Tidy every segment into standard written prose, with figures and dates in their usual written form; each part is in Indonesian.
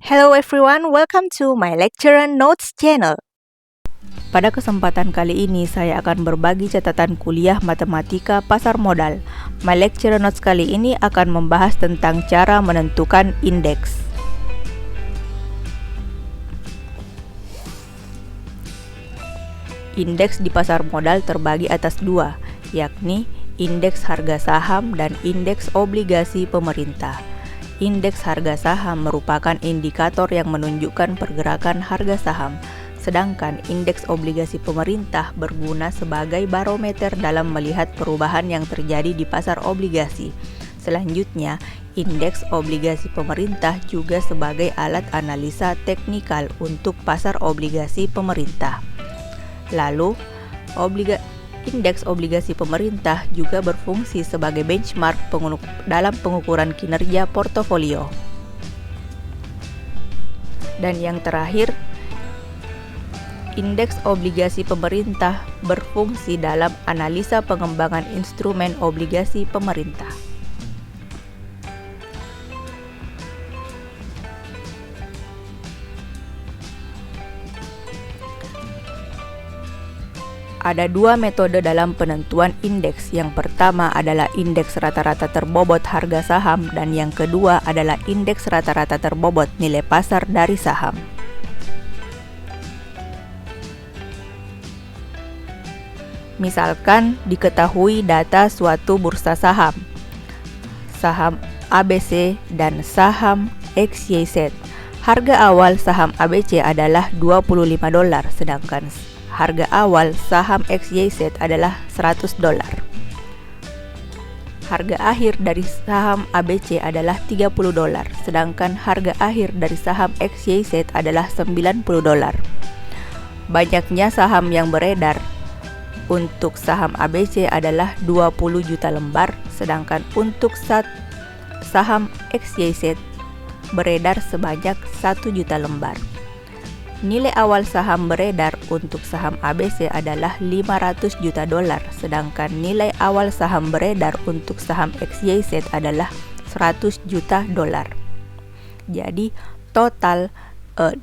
Hello everyone, welcome to my lecture notes channel. Pada kesempatan kali ini saya akan berbagi catatan kuliah matematika pasar modal. My lecture notes kali ini akan membahas tentang cara menentukan indeks. Indeks di pasar modal terbagi atas dua, yakni indeks harga saham dan indeks obligasi pemerintah. Indeks harga saham merupakan indikator yang menunjukkan pergerakan harga saham, sedangkan indeks obligasi pemerintah berguna sebagai barometer dalam melihat perubahan yang terjadi di pasar obligasi. Selanjutnya, indeks obligasi pemerintah juga sebagai alat analisa teknikal untuk pasar obligasi pemerintah. Lalu, indeks obligasi pemerintah juga berfungsi sebagai benchmark dalam pengukuran kinerja portofolio. Dan yang terakhir, indeks obligasi pemerintah berfungsi dalam analisa pengembangan instrumen obligasi pemerintah. Ada dua metode dalam penentuan indeks. Yang pertama adalah indeks rata-rata terbobot harga saham dan yang kedua adalah indeks rata-rata terbobot nilai pasar dari saham. Misalkan diketahui data suatu bursa saham, saham ABC dan saham XYZ. Harga awal saham ABC adalah $25, sedangkan harga awal saham XYZ adalah $100. Harga akhir dari saham ABC adalah $30, sedangkan harga akhir dari saham XYZ adalah $90. Banyaknya saham yang beredar untuk saham ABC adalah 20 juta lembar, sedangkan untuk saham XYZ beredar sebanyak 1 juta lembar. Nilai awal saham beredar untuk saham ABC adalah $500 juta, sedangkan nilai awal saham beredar untuk saham XYZ adalah $100 juta. Jadi, total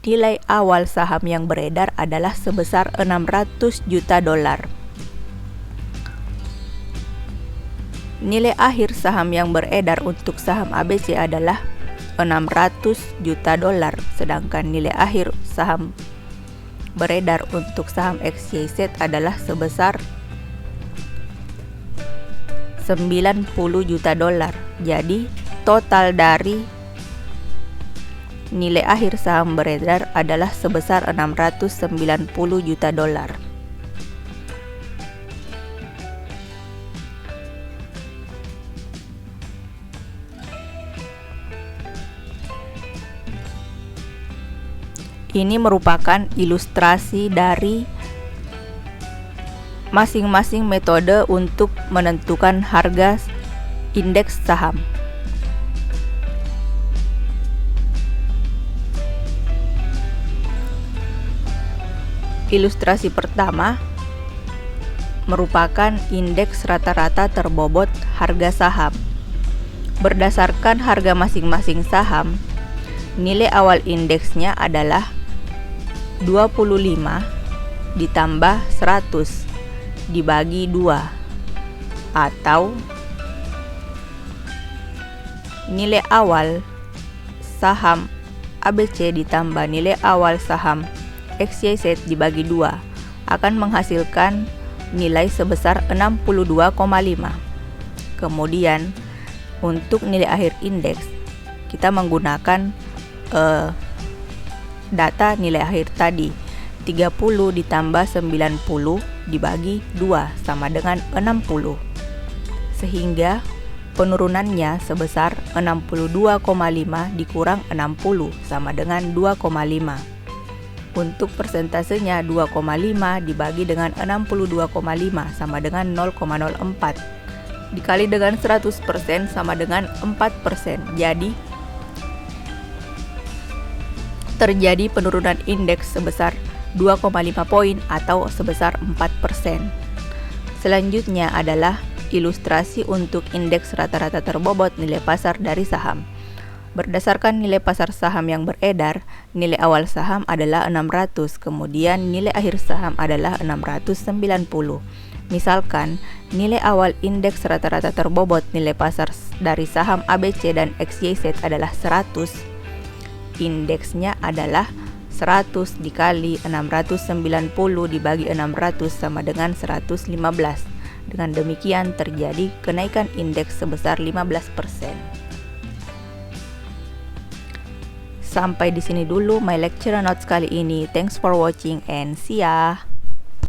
nilai awal saham yang beredar adalah sebesar $600 juta. Nilai akhir saham yang beredar untuk saham ABC adalah $600 juta, sedangkan nilai akhir saham beredar untuk saham XYZ adalah sebesar $90 juta. Jadi, total dari nilai akhir saham beredar adalah sebesar $690 juta. Ini merupakan ilustrasi dari masing-masing metode untuk menentukan harga indeks saham. Ilustrasi pertama merupakan indeks rata-rata terbobot harga saham. Berdasarkan harga masing-masing saham, nilai awal indeksnya adalah 25 ditambah 100 dibagi 2, atau nilai awal saham ABC ditambah nilai awal saham XYZ dibagi 2 akan menghasilkan nilai sebesar 62,5. Kemudian untuk nilai akhir indeks kita menggunakan data nilai akhir tadi, 30 ditambah 90 dibagi 2 sama dengan 60, sehingga penurunannya sebesar 62,5 dikurang 60 sama dengan 2,5. Untuk persentasenya 2,5 dibagi dengan 62,5 sama dengan 0,04 dikali dengan 100% sama dengan 4%. Jadi terjadi penurunan indeks sebesar 2,5 poin atau sebesar 4%. Selanjutnya adalah ilustrasi untuk indeks rata-rata terbobot nilai pasar dari saham. Berdasarkan nilai pasar saham yang beredar, nilai awal saham adalah 600, kemudian nilai akhir saham adalah 690. Misalkan, nilai awal indeks rata-rata terbobot nilai pasar dari saham ABC dan XYZ adalah 100. Indeksnya adalah 100 dikali 690 dibagi 600 sama dengan 115. Dengan demikian terjadi kenaikan indeks sebesar 15%. Sampai di sini dulu my lecture notes kali ini. Thanks for watching and see ya.